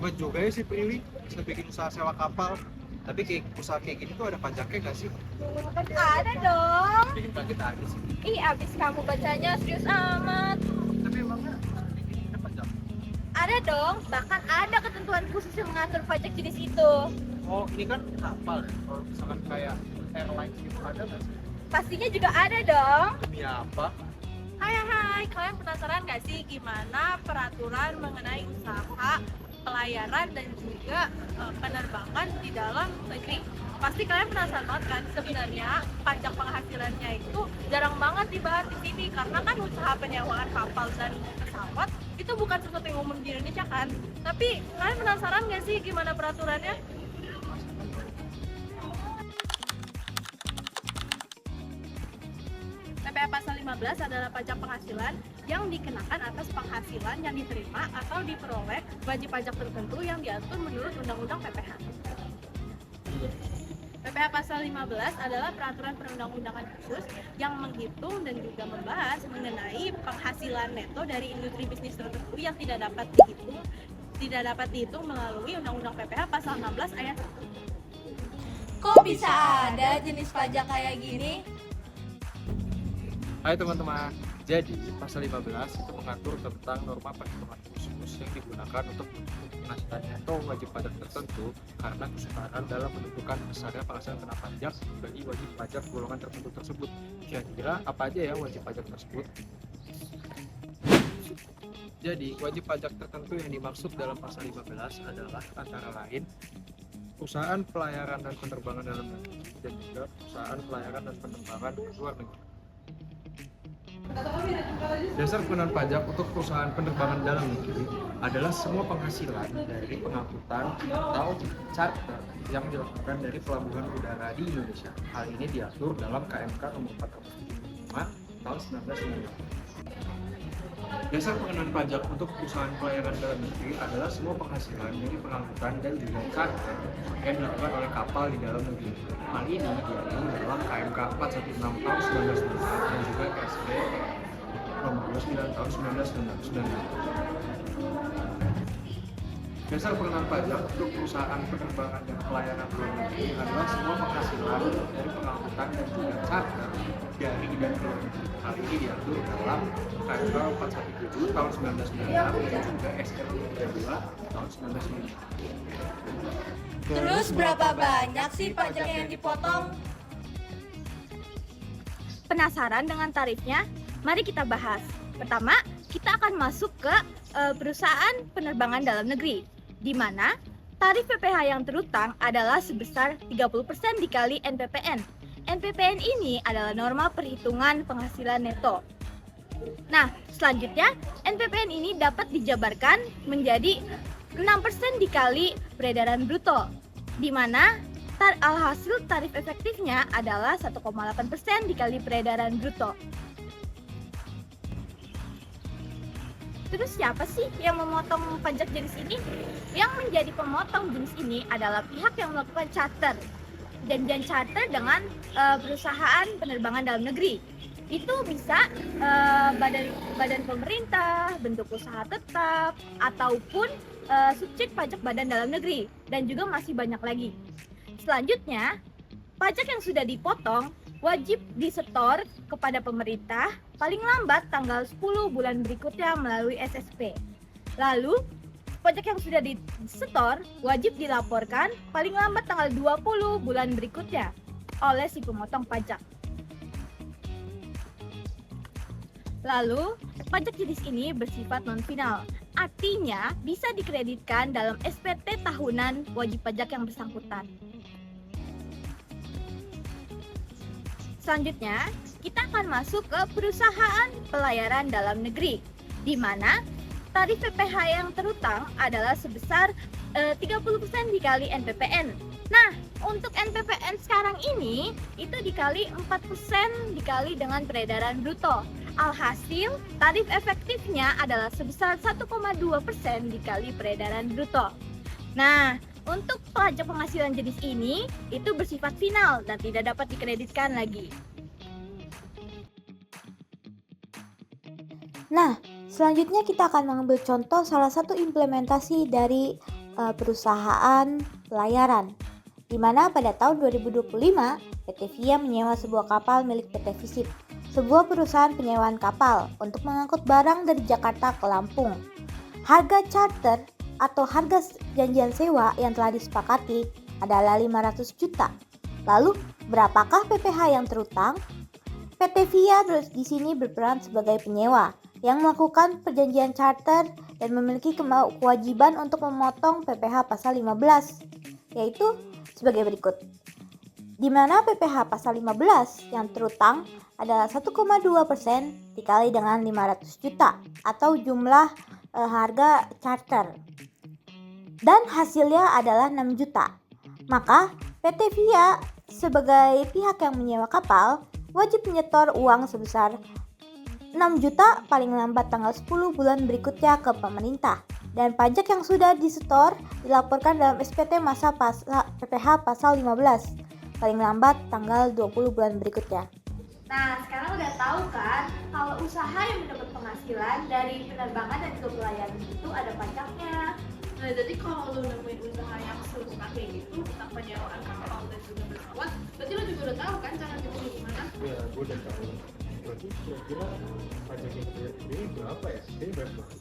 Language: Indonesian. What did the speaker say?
Hebat juga ya si Prilly bisa bikin usaha sewa kapal. Tapi kayak usaha kayak gini tuh ada pajaknya nggak sih? Ada dong. Bikin kaget aja sih. Ih, abis kamu bacanya serius amat. Tapi emangnya ini ada pajak? Ada dong, bahkan ada ketentuan khusus yang mengatur pajak jenis itu. Oh ini kan kapal ya. Kalau misalkan kayak airlines gitu ada nggak sih? Pastinya juga ada dong. Demi apa? Hai, kalian penasaran gak sih gimana peraturan mengenai usaha, pelayaran, dan juga penerbangan di dalam negeri? Pasti kalian penasaran banget kan, sebenarnya pajak penghasilannya itu jarang banget dibahas di sini karena kan usaha penyewaan kapal dan pesawat itu bukan sesuatu yang umum di Indonesia kan. Tapi kalian penasaran gak sih gimana peraturannya? PPh Pasal 15 adalah pajak penghasilan yang dikenakan atas penghasilan yang diterima atau diperoleh wajib pajak tertentu yang diatur menurut Undang-Undang PPh. PPh Pasal 15 adalah peraturan perundang-undangan khusus yang menghitung dan juga membahas mengenai penghasilan neto dari industri bisnis tertentu yang tidak dapat dihitung melalui Undang-Undang PPh Pasal 16 ayat 1. Kok bisa ada jenis pajak kayak gini? Hai teman-teman, jadi pasal 15 itu mengatur tentang norma perhitungan khusus yang digunakan untuk penghasilan neto wajib pajak tertentu karena kesukaran dalam menentukan besarnya penghasilan kena pajak bagi wajib pajak golongan tertentu tersebut. Kira-kira apa aja ya wajib pajak tersebut? Jadi wajib pajak tertentu yang dimaksud dalam pasal 15 adalah antara lain perusahaan pelayaran dan penerbangan dalam negeri dan juga perusahaan pelayaran dan penerbangan luar negeri. Dasar pengenaan pajak untuk perusahaan penerbangan dalam negeri adalah semua penghasilan dari pengangkutan atau charter yang dilakukan dari pelabuhan udara di Indonesia. Hal ini diatur dalam KMK nomor 475 tahun 1998. Dasar pengenaan pajak untuk perusahaan pelayaran dalam negeri adalah semua penghasilan dari pengangkutan dan juga charter yang dilakukan oleh kapal di dalam negeri. Hal ini diatur dalam KMK 416 tahun 1999 dan juga KSP nomor 29 tahun 1999. Dasar pengenaan pajak untuk perusahaan penerbangan dan pelayanan luar negeri adalah semua penghasilan dari pengangkutan dan juga charter dari dan luar negeri. Hal ini diatur dalam KMK 417 tahun 1996 dan juga SR 32 tahun 1999. Terus berapa banyak sih pajak yang dipotong? Penasaran dengan tarifnya? Mari kita bahas. Pertama, kita akan masuk ke perusahaan penerbangan dalam negeri, di mana tarif PPh yang terutang adalah sebesar 30% dikali NPPN. NPPN ini adalah norma perhitungan penghasilan neto. Nah, selanjutnya NPPN ini dapat dijabarkan menjadi 6% dikali peredaran bruto, di mana alhasil tarif efektifnya adalah 1,8% dikali peredaran bruto. Terus siapa sih yang memotong pajak jenis ini? Yang menjadi pemotong jenis ini adalah pihak yang melakukan charter. Janjian charter dengan perusahaan penerbangan dalam negeri. Itu bisa badan pemerintah, bentuk usaha tetap, ataupun subsidi pajak badan dalam negeri, dan juga masih banyak lagi. Selanjutnya, pajak yang sudah dipotong wajib disetor kepada pemerintah paling lambat tanggal 10 bulan berikutnya melalui SSP. Lalu, pajak yang sudah disetor wajib dilaporkan paling lambat tanggal 20 bulan berikutnya oleh si pemotong pajak. Lalu, pajak jenis ini bersifat non-final, artinya bisa dikreditkan dalam SPT tahunan wajib pajak yang bersangkutan. Selanjutnya, kita akan masuk ke perusahaan pelayaran dalam negeri, di mana tarif PPh yang terutang adalah sebesar 30% dikali NPPN. Nah, untuk NPPN sekarang ini, itu dikali 4% dikali dengan peredaran bruto. Alhasil, tarif efektifnya adalah sebesar 1,2% dikali peredaran bruto. Nah, untuk pajak penghasilan jenis ini, itu bersifat final dan tidak dapat dikreditkan lagi. Nah, selanjutnya kita akan mengambil contoh salah satu implementasi dari perusahaan pelayaran, di mana pada tahun 2025 PT VIA menyewa sebuah kapal milik PT Visip, sebuah perusahaan penyewaan kapal untuk mengangkut barang dari Jakarta ke Lampung. Harga charter atau harga janjian sewa yang telah disepakati adalah 500 juta. Lalu, berapakah PPh yang terutang? PT VIA di sini berperan sebagai penyewa yang melakukan perjanjian charter dan memiliki kewajiban untuk memotong PPh pasal 15, yaitu sebagai berikut. Di mana PPh pasal 15 yang terutang adalah 1,2% dikali dengan 500 juta atau jumlah harga charter. Dan hasilnya adalah 6 juta. Maka PT VIA sebagai pihak yang menyewa kapal wajib menyetor uang sebesar 6 juta paling lambat tanggal 10 bulan berikutnya ke pemerintah. Dan pajak yang sudah disetor dilaporkan dalam SPT masa PPh pasal 15 paling lambat tanggal 20 bulan berikutnya. Nah, sekarang udah tahu kan kalau usaha yang mendapat penghasilan dari penerbangan dan juga pelayaran itu ada pajaknya. Nah, jadi kalau lu nemuin usaha yang serupa kayak gitu tentang penyewaan kapal dan juga pesawat, berarti lu juga udah tahu kan cara ngitungnya gimana? Ya, gue udah tahu. Berarti kira-kira pajak yang kita pilih berapa ya? Kayaknya banyak banget.